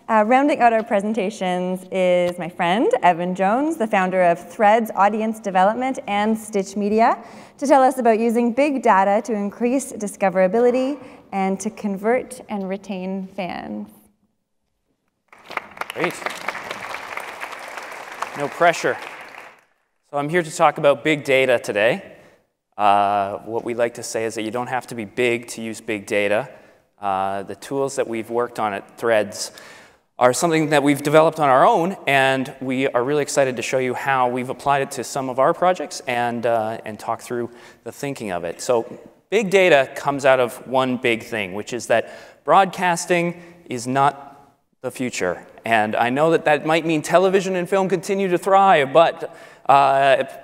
Rounding out our presentations is my friend, Evan Jones, the founder of Threads Audience Development and Stitch Media, to tell us about using big data to increase discoverability and to convert and retain fans. Great. No pressure. So I'm here to talk about big data today. What we like to say is that you don't have to be big to use big data. The tools that we've worked on at Threads are something that we've developed on our own, and we are really excited to show you how we've applied it to some of our projects and talk through the thinking of it. So big data comes out of one big thing, which is that broadcasting is not the future. And I know that that might mean television and film continue to thrive, but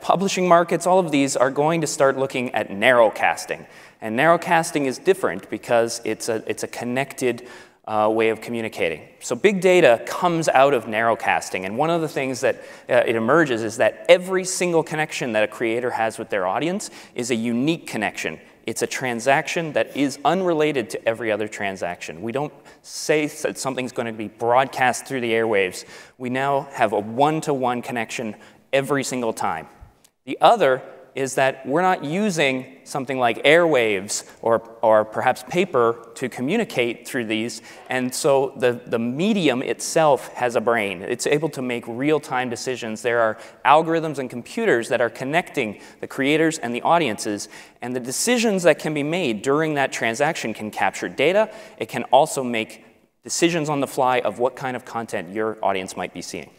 publishing markets, all of these are going to start looking at narrowcasting. And narrowcasting is different because it's a connected way of communicating. So big data comes out of narrowcasting, and one of the things that it emerges is that every single connection that a creator has with their audience is a unique connection. It's a transaction that is unrelated to every other transaction. We don't say that something's going to be broadcast through the airwaves. We now have a one-to-one connection every single time. The other is that we're not using something like airwaves or perhaps paper to communicate through these, and so the medium itself has a brain. It's able to make real-time decisions. There are algorithms and computers that are connecting the creators and the audiences, and the decisions that can be made during that transaction can capture data. It can also make decisions on the fly of what kind of content your audience might be seeing.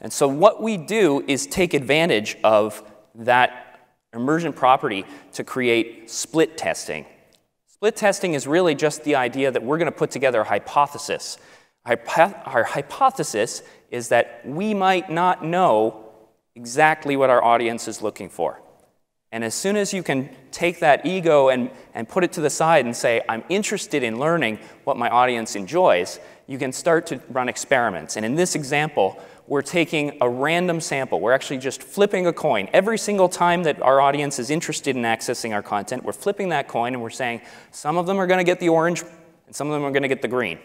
And so what we do is take advantage of that emergent property to create split testing. Split testing is really just the idea that we're going to put together a hypothesis. Our hypothesis is that we might not know exactly what our audience is looking for. And as soon as you can take that ego and put it to the side and say, I'm interested in learning what my audience enjoys, you can start to run experiments. And in this example, we're taking a random sample. We're actually just flipping a coin. Every single time that our audience is interested in accessing our content, we're flipping that coin and we're saying, some of them are going to get the orange and some of them are going to get the green.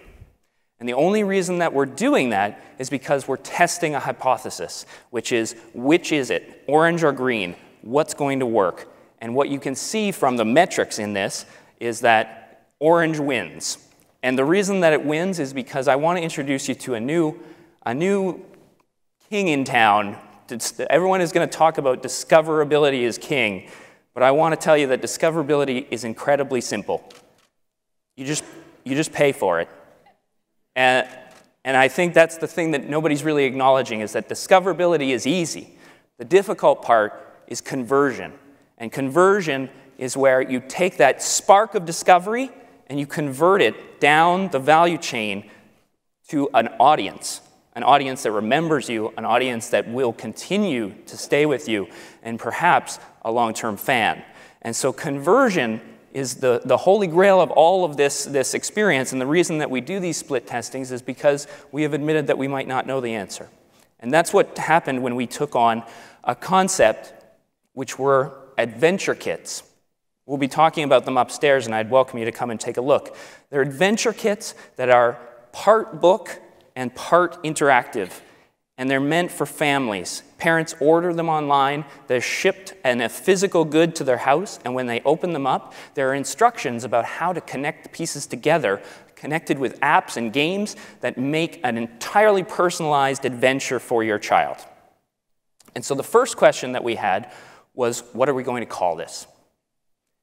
And the only reason that we're doing that is because we're testing a hypothesis, which is it, orange or green? What's going to work? And what you can see from the metrics in this is that orange wins. And the reason that it wins is because I want to introduce you to a new king in town. Everyone is going to talk about discoverability is king, but I want to tell you that discoverability is incredibly simple. You just pay for it. And I think that's the thing that nobody's really acknowledging, is that discoverability is easy. The difficult part is conversion. And conversion is where you take that spark of discovery and you convert it down the value chain to an audience that remembers you, an audience that will continue to stay with you, and perhaps a long-term fan. And so conversion is the holy grail of all of this experience, and the reason that we do these split testings is because we have admitted that we might not know the answer. And that's what happened when we took on a concept which were adventure kits. We'll be talking about them upstairs, and I'd welcome you to come and take a look. They're adventure kits that are part book and part interactive, and they're meant for families. Parents order them online, they're shipped in a physical good to their house, and when they open them up, there are instructions about how to connect pieces together, connected with apps and games that make an entirely personalized adventure for your child. And so the first question that we had was, what are we going to call this?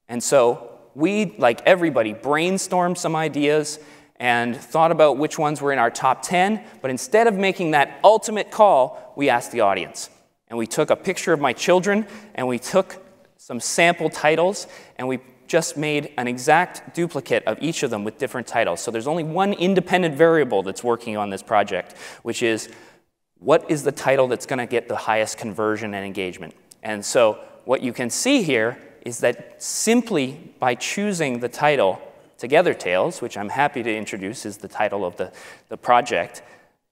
And so we, like everybody, brainstormed some ideas and thought about which ones were in our top 10, but instead of making that ultimate call, we asked the audience. And we took a picture of my children, and we took some sample titles, and we just made an exact duplicate of each of them with different titles. So there's only one independent variable that's working on this project, which is, what is the title that's going to get the highest conversion and engagement? And so what you can see here is that simply by choosing the title Together Tales, which I'm happy to introduce is the title of the project,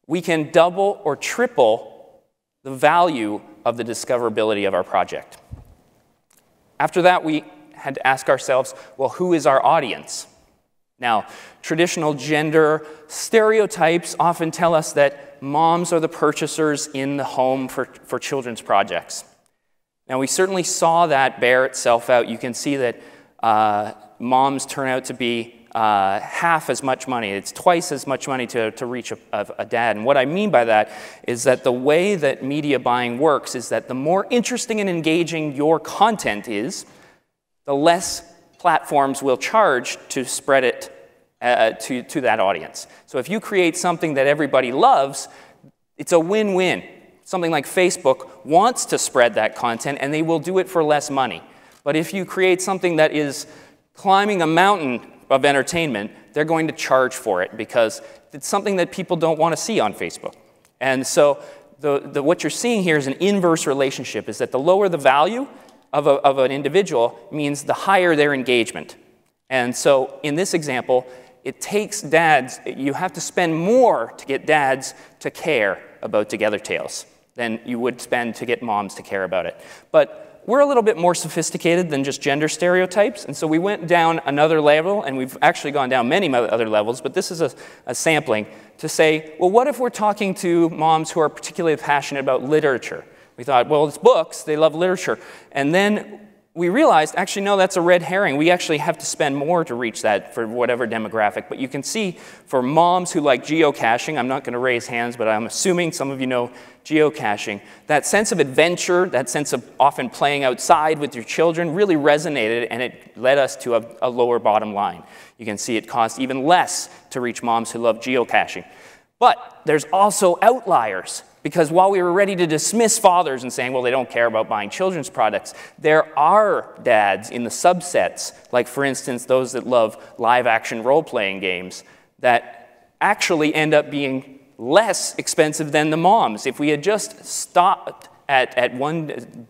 we can double or triple the value of the discoverability of our project. After that, we had to ask ourselves, well, who is our audience? Now, traditional gender stereotypes often tell us that moms are the purchasers in the home for children's projects. Now, we certainly saw that bear itself out. You can see that moms turn out to be half as much money. It's twice as much money to reach a dad. And what I mean by that is that the way that media buying works is that the more interesting and engaging your content is, the less platforms will charge to spread it to that audience. So if you create something that everybody loves, it's a win-win. Something like Facebook wants to spread that content, and they will do it for less money. But if you create something that is climbing a mountain of entertainment, they're going to charge for it because it's something that people don't want to see on Facebook. And so what you're seeing here is an inverse relationship, is that the lower the value of an individual means the higher their engagement. And so in this example, it takes dads, you have to spend more to get dads to care about Together Tales than you would spend to get moms to care about it. But we're a little bit more sophisticated than just gender stereotypes, and so we went down another level, and we've actually gone down many other levels, but this is a sampling to say, well, what if we're talking to moms who are particularly passionate about literature? We thought, well, it's books, they love literature. And then we realized, actually, no, that's a red herring. We actually have to spend more to reach that for whatever demographic. But you can see for moms who like geocaching, I'm not going to raise hands, but I'm assuming some of you know geocaching, that sense of adventure, that sense of often playing outside with your children really resonated, and it led us to a lower bottom line. You can see it costs even less to reach moms who love geocaching. But there's also outliers. Because while we were ready to dismiss fathers and saying, well, they don't care about buying children's products, there are dads in the subsets, like, for instance, those that love live-action role-playing games, that actually end up being less expensive than the moms. If we had just stopped at one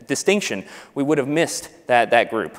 distinction, we would have missed that group.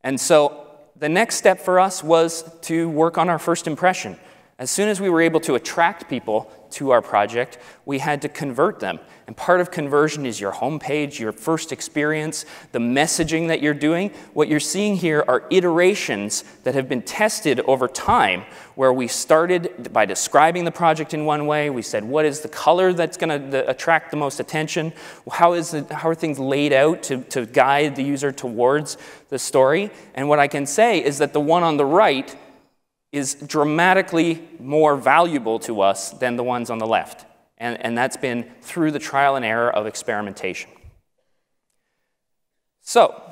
And so the next step for us was to work on our first impression. As soon as we were able to attract people to our project, we had to convert them. And part of conversion is your homepage, your first experience, the messaging that you're doing. What you're seeing here are iterations that have been tested over time, where we started by describing the project in one way. We said, what is the color that's going to attract the most attention? How are things laid out to guide the user towards the story? And what I can say is that the one on the right is dramatically more valuable to us than the ones on the left. And that's been through the trial and error of experimentation. So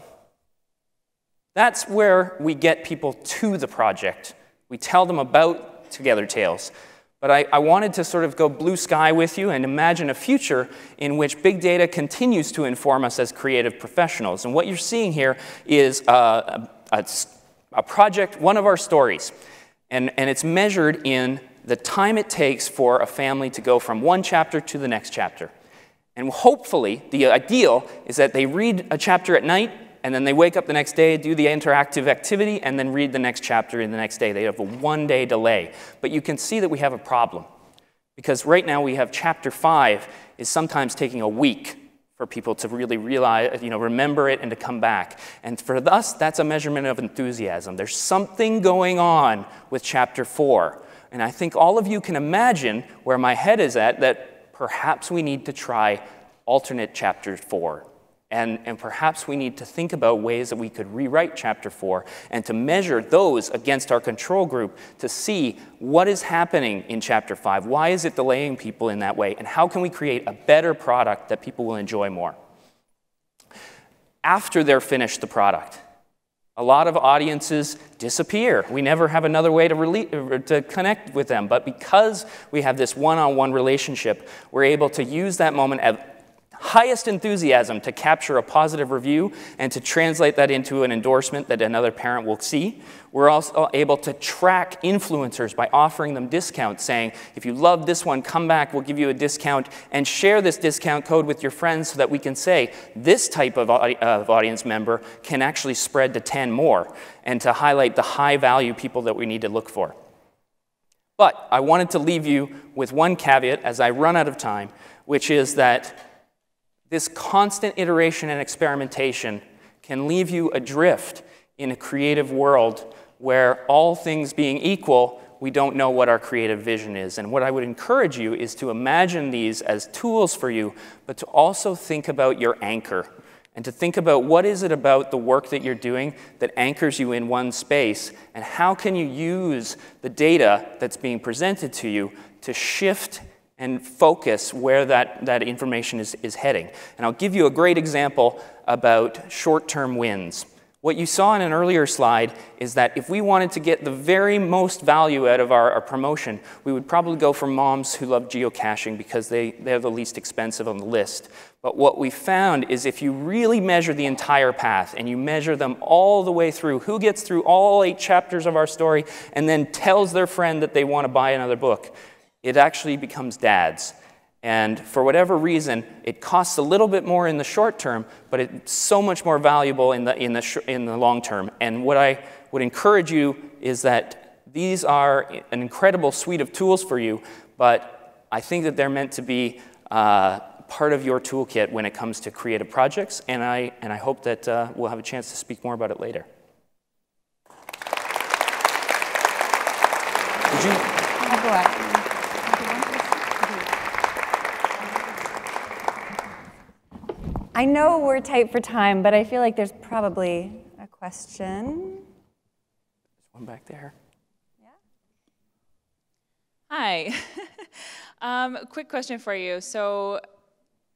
that's where we get people to the project. We tell them about Together Tales. But I wanted to sort of go blue sky with you and imagine a future in which big data continues to inform us as creative professionals. And what you're seeing here is a project, one of our stories. And it's measured in the time it takes for a family to go from one chapter to the next chapter. And hopefully, the ideal is that they read a chapter at night, and then they wake up the next day, do the interactive activity, and then read the next chapter in the next day. They have a one-day delay. But you can see that we have a problem. Because right now we have chapter 5 is sometimes taking a week for people to really realize, remember it and to come back. And for us, that's a measurement of enthusiasm. There's something going on with chapter 4. And I think all of you can imagine where my head is at, that perhaps we need to try alternate chapter 4. And perhaps we need to think about ways that we could rewrite chapter 4 and to measure those against our control group to see what is happening in chapter 5. Why is it delaying people in that way? And how can we create a better product that people will enjoy more? After they're finished the product, a lot of audiences disappear. We never have another way to connect with them. But because we have this one-on-one relationship, we're able to use that moment of highest enthusiasm to capture a positive review and to translate that into an endorsement that another parent will see. We're also able to track influencers by offering them discounts, saying, if you love this one, come back, we'll give you a discount, and share this discount code with your friends so that we can say this type of audience member can actually spread to 10 more, and to highlight the high value people that we need to look for. But I wanted to leave you with one caveat as I run out of time, which is that this constant iteration and experimentation can leave you adrift in a creative world where all things being equal, we don't know what our creative vision is. And what I would encourage you is to imagine these as tools for you, but to also think about your anchor, and to think about what is it about the work that you're doing that anchors you in one space, and how can you use the data that's being presented to you to shift and focus where that information is heading. And I'll give you a great example about short-term wins. What you saw in an earlier slide is that if we wanted to get the very most value out of our promotion, we would probably go for moms who love geocaching because they're the least expensive on the list. But what we found is if you really measure the entire path and you measure them all the way through, who gets through all 8 chapters of our story and then tells their friend that they want to buy another book, it actually becomes dads. And for whatever reason, it costs a little bit more in the short term, but it's so much more valuable in the long term. And what I would encourage you is that these are an incredible suite of tools for you, but I think that they're meant to be part of your toolkit when it comes to creative projects, and I hope that we'll have a chance to speak more about it later. Would you? I'll go after you. I know we're tight for time, but I feel like there's probably a question. There's one back there. Yeah. Hi. Quick question for you. So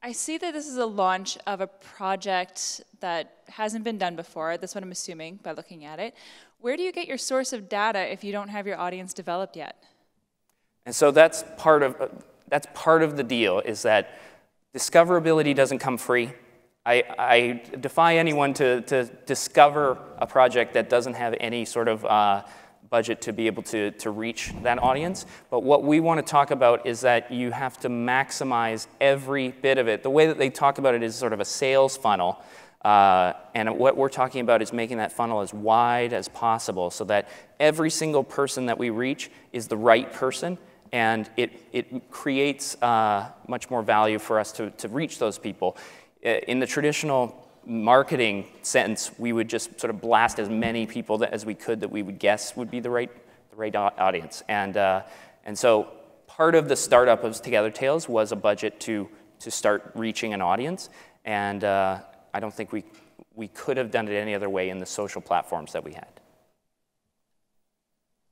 I see that this is a launch of a project that hasn't been done before. That's what I'm assuming by looking at it. Where do you get your source of data if you don't have your audience developed yet? And so that's part of the deal, is that discoverability doesn't come free. I defy anyone to discover a project that doesn't have any sort of budget to be able to reach that audience. But what we want to talk about is that you have to maximize every bit of it. The way that they talk about it is sort of a sales funnel. And what we're talking about is making that funnel as wide as possible so that every single person that we reach is the right person. And it creates much more value for us to reach those people. In the traditional marketing sense, we would just sort of blast as many people as we could that we would guess would be the right audience. And so part of the startup of Together Tales was a budget to start reaching an audience. And I don't think we could have done it any other way in the social platforms that we had.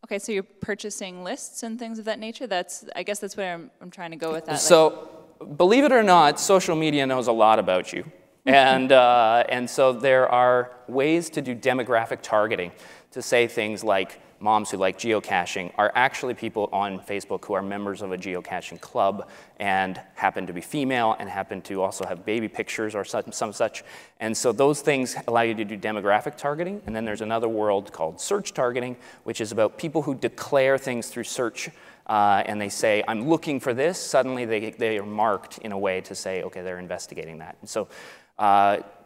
Okay, so you're purchasing lists and things of that nature? I guess that's where I'm trying to go with that. So, believe it or not, social media knows a lot about you. And so there are ways to do demographic targeting to say things like moms who like geocaching are actually people on Facebook who are members of a geocaching club and happen to be female and happen to also have baby pictures or some such. And so those things allow you to do demographic targeting. And then there's another world called search targeting, which is about people who declare things through search. And they say, I'm looking for this. Suddenly they are marked in a way to say, OK, they're investigating that. And so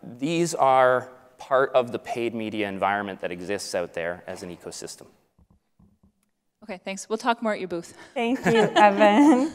these are part of the paid media environment that exists out there as an ecosystem. Okay, thanks. We'll talk more at your booth. Thank you, Evan.